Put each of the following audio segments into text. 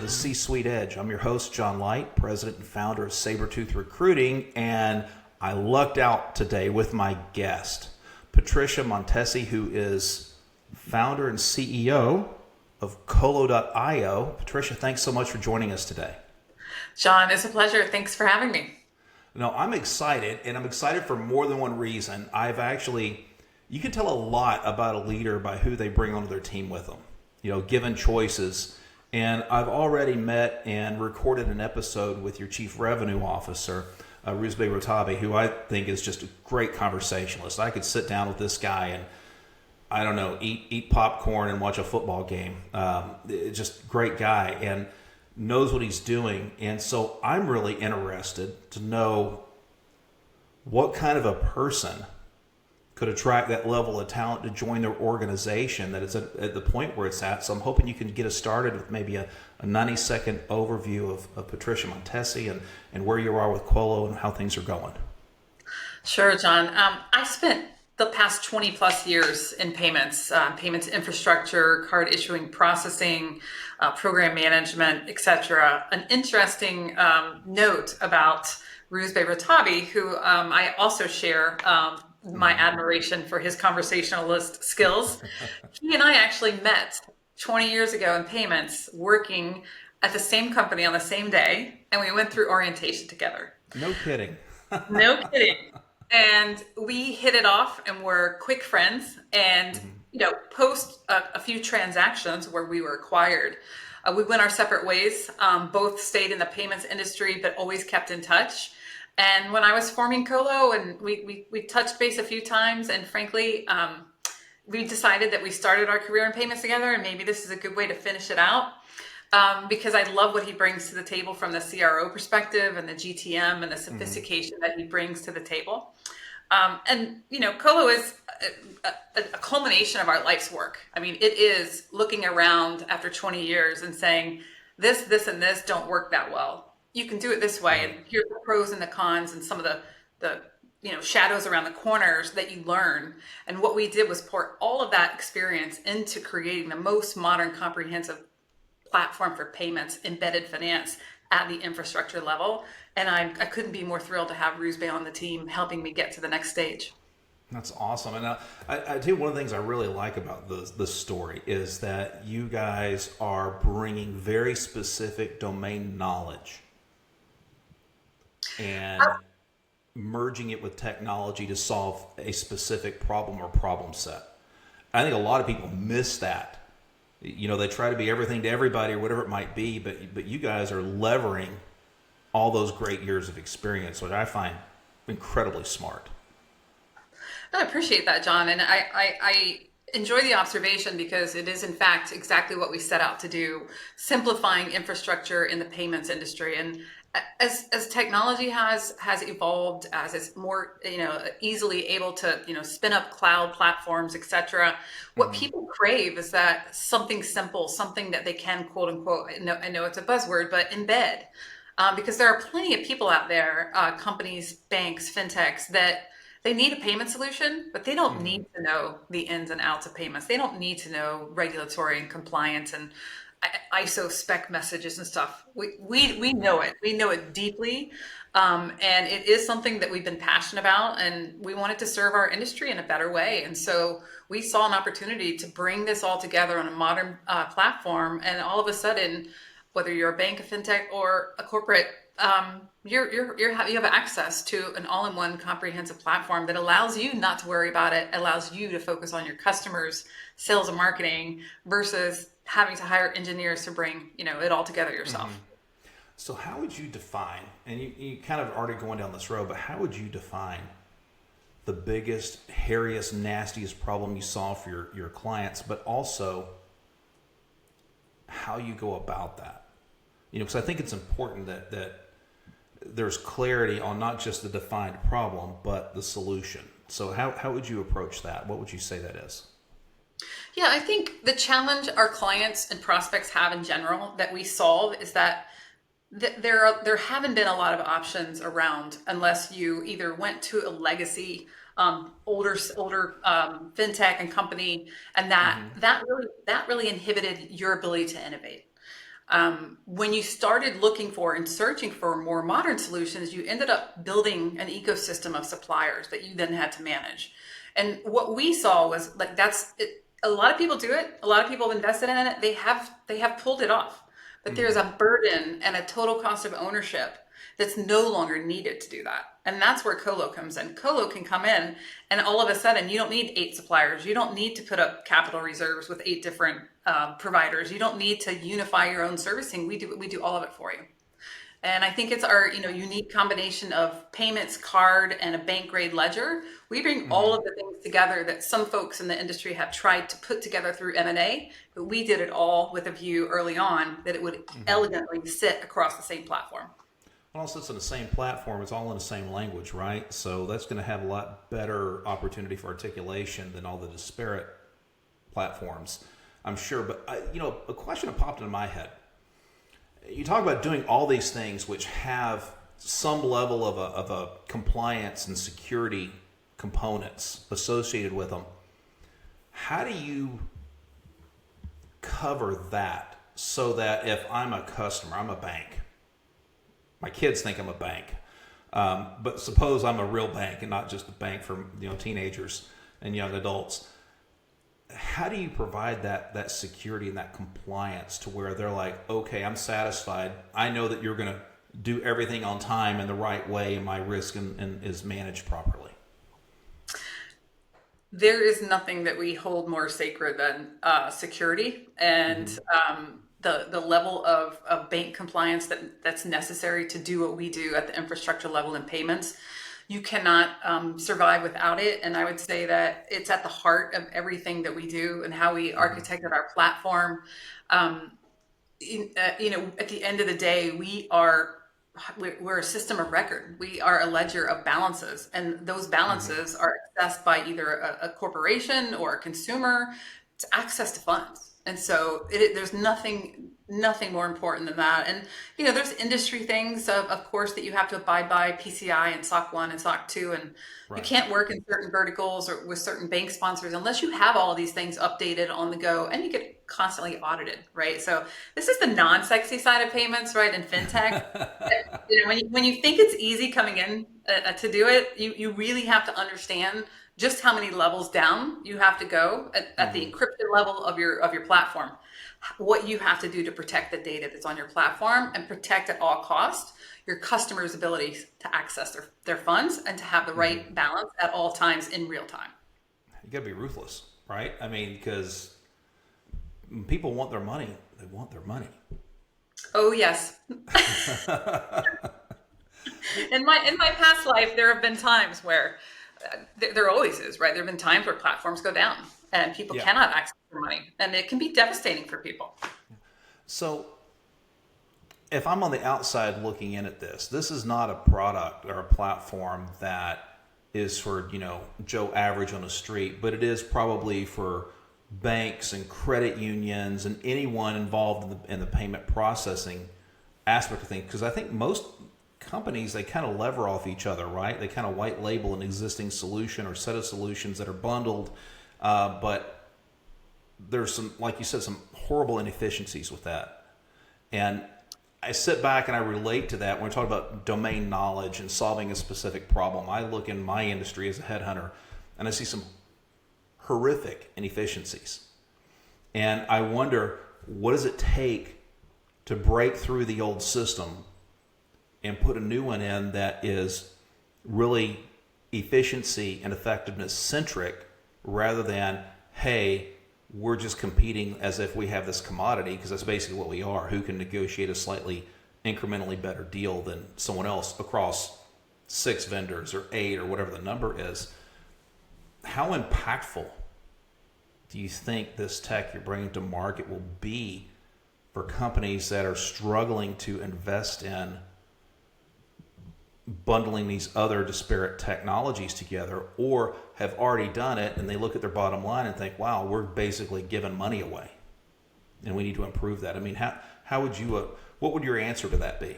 to C-Suite Edge. I'm your host, John Light, president and founder of Sabretooth Recruiting, and I lucked out today with my guest, Patricia Montesi, who is founder and CEO of Qolo.io. Patricia, thanks so much for joining us today. John, it's a pleasure. Thanks for having me. No, I'm excited, and I'm excited for more than one reason. You can tell a lot about a leader by who they bring onto their team with them, given choices. And I've already met and recorded an episode with your chief revenue officer, Rusbe Rotabi, who I think is just a great conversationalist. I could sit down with this guy and, I don't know, eat popcorn and watch a football game. Just great guy and knows what he's doing. And so I'm really interested to know what kind of a person could attract that level of talent to join their organization that is at the point where it's at. So I'm hoping you can get us started with maybe a 90-second overview of Patricia Montesi and where you are with Qolo and how things are going. Sure, John. I spent the past 20 plus years in payments infrastructure, card issuing, processing, program management, etc. An interesting note about Rusbe Rotabi, who I also share my admiration for his conversationalist skills. He and I actually met 20 years ago in payments, working at the same company on the same day, and we went through orientation together. No kidding. No kidding. And we hit it off and were quick friends. And, post a few transactions where we were acquired, we went our separate ways, both stayed in the payments industry, but always kept in touch. And when I was forming Qolo, and we touched base a few times, and frankly, we decided that we started our career in payments together, and maybe this is a good way to finish it out. Because I love what he brings to the table from the CRO perspective and the GTM and the sophistication that he brings to the table. Qolo is a culmination of our life's work. I mean, it is looking around after 20 years and saying, this, and this don't work that well. You can do it this way, and here's the pros and the cons and some of the shadows around the corners that you learn. And what we did was pour all of that experience into creating the most modern, comprehensive platform for payments, embedded finance at the infrastructure level. And I couldn't be more thrilled to have Rusbe on the team helping me get to the next stage. That's awesome. And I tell you, one of the things I really like about the story is that you guys are bringing very specific domain knowledge and merging it with technology to solve a specific problem or problem set. I think a lot of people miss that. They try to be everything to everybody or whatever it might be, but you guys are levering all those great years of experience, which I find incredibly smart. I appreciate that, John. And I enjoy the observation because it is, in fact, exactly what we set out to do, simplifying infrastructure in the payments industry. And as technology has evolved, as it's more easily able to spin up cloud platforms, etc. What people crave is that something simple, something that they can quote unquote. I know it's a buzzword, but embed, because there are plenty of people out there, companies, banks, fintechs that they need a payment solution, but they don't need to know the ins and outs of payments. They don't need to know regulatory and compliance and ISO spec messages and stuff. We know it. We know it deeply. And it is something that we've been passionate about, and we wanted to serve our industry in a better way. And so we saw an opportunity to bring this all together on a modern platform. And all of a sudden, whether you're a bank, a fintech, or a corporate, you have access to an all-in-one comprehensive platform that allows you not to worry about it, allows you to focus on your customers, sales and marketing, versus having to hire engineers to bring it all together yourself. So how would you define, and you kind of already going down this road, but how would you define the biggest, hairiest, nastiest problem you solve for your clients, but also how you go about that? Because I think it's important that there's clarity on not just the defined problem, but the solution. So how would you approach that? What would you say that is? Yeah, I think the challenge our clients and prospects have in general that we solve is that there haven't been a lot of options around unless you either went to a legacy older fintech and company, and that really inhibited your ability to innovate. When you started looking for and searching for more modern solutions, you ended up building an ecosystem of suppliers that you then had to manage. And what we saw was like that's it, a lot of people do it. A lot of people have invested in it. They have pulled it off, but there's a burden and a total cost of ownership that's no longer needed to do that. And that's where Qolo comes in. Qolo can come in and all of a sudden you don't need 8 suppliers. You don't need to put up capital reserves with 8 different providers. You don't need to unify your own servicing. We do all of it for you. And I think it's our unique combination of payments, card, and a bank grade ledger. We bring all of the things together that some folks in the industry have tried to put together through M&A, but we did it all with a view early on that it would elegantly sit across the same platform. Well, also it's in the same platform. It's all in the same language, right? So that's going to have a lot better opportunity for articulation than all the disparate platforms, I'm sure. But a question that popped into my head. You talk about doing all these things which have some level of a compliance and security components associated with them. How do you cover that so that if I'm a customer, I'm a bank. My kids think I'm a bank. But suppose I'm a real bank and not just a bank for teenagers and young adults. How do you provide that security and that compliance to where they're like, okay, I'm satisfied. I know that you're going to do everything on time and the right way and my risk and is managed properly? There is nothing that we hold more sacred than security and the level of bank compliance that's necessary to do what we do at the infrastructure level in payments. You cannot survive without it. And I would say that it's at the heart of everything that we do and how we architected our platform. At the end of the day, we're a system of record. We are a ledger of balances, and those balances are accessed by either a corporation or a consumer to access to funds. And so there's nothing more important than that. And, there's industry things, of course, that you have to abide by, PCI and SOC 1 and SOC 2. And you can't work in certain verticals or with certain bank sponsors unless you have all of these things updated on the go and you get constantly audited, right? So this is the non-sexy side of payments, right? And fintech. When you think it's easy coming in to do it, you really have to understand just how many levels down you have to go at the encrypted level of your platform, what you have to do to protect the data that's on your platform and protect at all costs your customers' ability to access their funds and to have the right balance at all times in real time. You got to be ruthless, right? I mean, because when people want their money, they want their money. Oh, yes. In my past life, there have been times where there always is, right? There have been times where platforms go down and people cannot access their money, and it can be devastating for people. So if I'm on the outside looking in at this is not a product or a platform that is for, Joe Average on the street, but it is probably for banks and credit unions and anyone involved in the payment processing aspect of things. Because I think most companies, they kind of lever off each other, right? They kind of white label an existing solution or set of solutions that are bundled, but there's some, like you said, some horrible inefficiencies with that. And I sit back and I relate to that when we talk about domain knowledge and solving a specific problem. I look in my industry as a headhunter and I see some horrific inefficiencies. And I wonder, what does it take to break through the old system and put a new one in that is really efficiency and effectiveness centric rather than, hey, we're just competing as if we have this commodity, because that's basically what we are. Who can negotiate a slightly incrementally better deal than someone else across 6 vendors or 8 or whatever the number is? How impactful do you think this tech you're bringing to market will be for companies that are struggling to invest in bundling these other disparate technologies together, or have already done it and they look at their bottom line and think, wow, we're basically giving money away and we need to improve that? I mean, how would you, what would your answer to that be?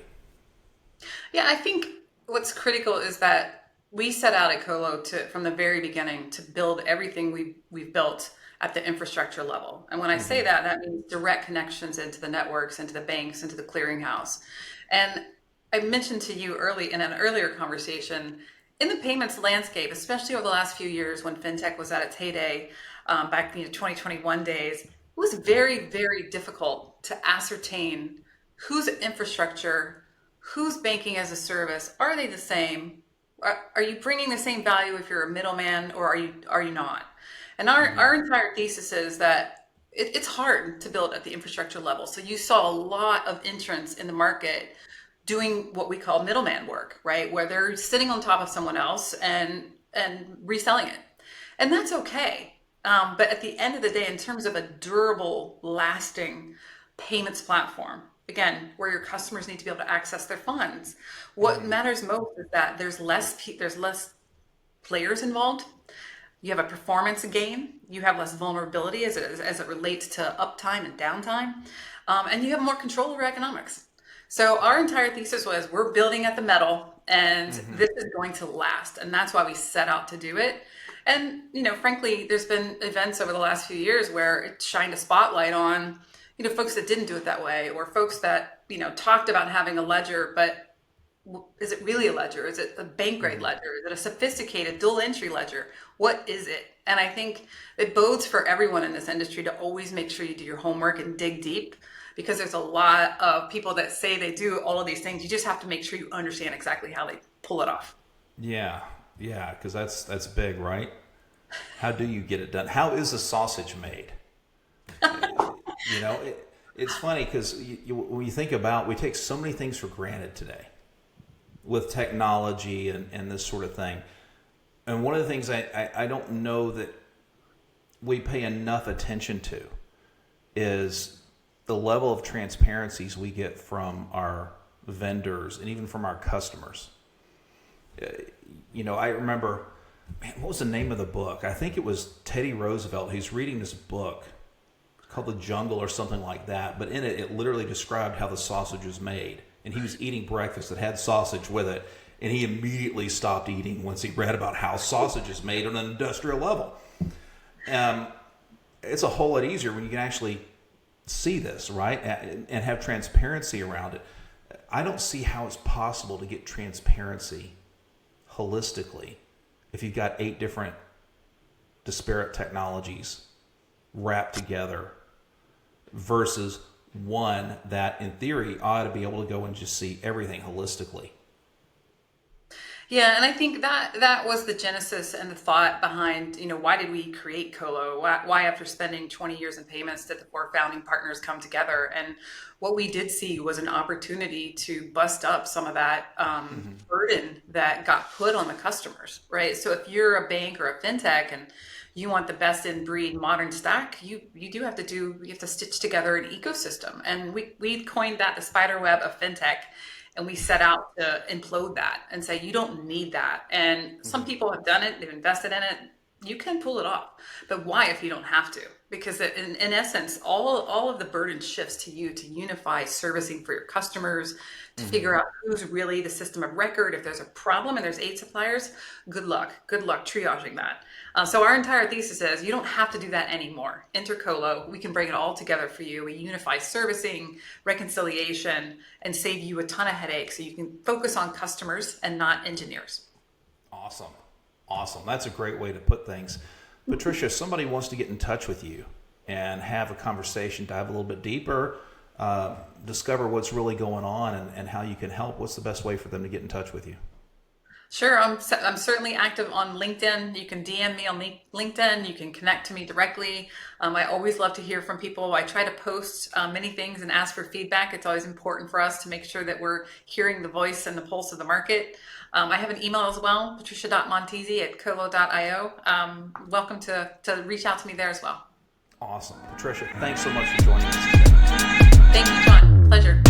Yeah, I think what's critical is that we set out at Qolo from the very beginning to build everything we've built at the infrastructure level. And when I say that, that means direct connections into the networks, into the banks, into the clearinghouse. And I mentioned to you early in an earlier conversation, in the payments landscape, especially over the last few years when fintech was at its heyday, back in the 2021 days, it was very, very difficult to ascertain whose infrastructure, who's banking as a service, are they the same? Are you bringing the same value if you're a middleman, or are you not? And our entire thesis is that it's hard to build at the infrastructure level. So you saw a lot of entrants in the market doing what we call middleman work, right? Where they're sitting on top of someone else and reselling it. And that's okay. But at the end of the day, in terms of a durable, lasting payments platform, again, where your customers need to be able to access their funds, what matters most is that there's less players involved. You have a performance gain. You have less vulnerability as it relates to uptime and downtime. And you have more control over economics. So our entire thesis was, we're building at the metal, and this is going to last. And that's why we set out to do it. And, frankly, there's been events over the last few years where it shined a spotlight on, folks that didn't do it that way, or folks that, talked about having a ledger, but is it really a ledger? Is it a bank grade ledger? Is it a sophisticated dual entry ledger? What is it? And I think it bodes for everyone in this industry to always make sure you do your homework and dig deep, because there's a lot of people that say they do all of these things. You just have to make sure you understand exactly how they pull it off. Yeah, because that's big, right? How do you get it done? How is a sausage made? It's funny because when you think about, we take so many things for granted today with technology and this sort of thing. And one of the things I don't know that we pay enough attention to is the level of transparencies we get from our vendors and even from our customers. I remember, what was the name of the book? I think it was Teddy Roosevelt. He's reading this book called The Jungle or something like that. But in it literally described how the sausage was made. And he was eating breakfast that had sausage with it. And he immediately stopped eating once he read about how sausage is made on an industrial level. It's a whole lot easier when you can actually see this, right? And have transparency around it. I don't see how it's possible to get transparency holistically if you've got 8 different disparate technologies wrapped together versus one that in theory ought to be able to go and just see everything holistically. Yeah, and I think that was the genesis and the thought behind, why did we create Qolo? Why after spending 20 years in payments did the 4 founding partners come together? And what we did see was an opportunity to bust up some of that burden that got put on the customers, right? So if you're a bank or a fintech and you want the best in breed modern stack, you have to stitch together an ecosystem. And we coined that the spider web of fintech. And we set out to implode that and say, you don't need that. And some people have done it, they've invested in it. You can pull it off. But why if you don't have to? Because in essence, all of the burden shifts to you to unify servicing for your customers, to figure out who's really the system of record. If there's a problem and there's 8 suppliers, good luck triaging that. So our entire thesis is you don't have to do that anymore. Enter Qolo. We can bring it all together for you. We unify servicing, reconciliation, and save you a ton of headaches so you can focus on customers and not engineers. Awesome. That's a great way to put things. Patricia, if somebody wants to get in touch with you and have a conversation, dive a little bit deeper, discover what's really going on and how you can help, what's the best way for them to get in touch with you? Sure. I'm certainly active on LinkedIn. You can DM me on LinkedIn. You can connect to me directly. I always love to hear from people. I try to post many things and ask for feedback. It's always important for us to make sure that we're hearing the voice and the pulse of the market. I have an email as well, patricia.montesi@qolo.io. Welcome to reach out to me there as well. Awesome. Patricia, thanks so much for joining us today. Thank you, John. Pleasure.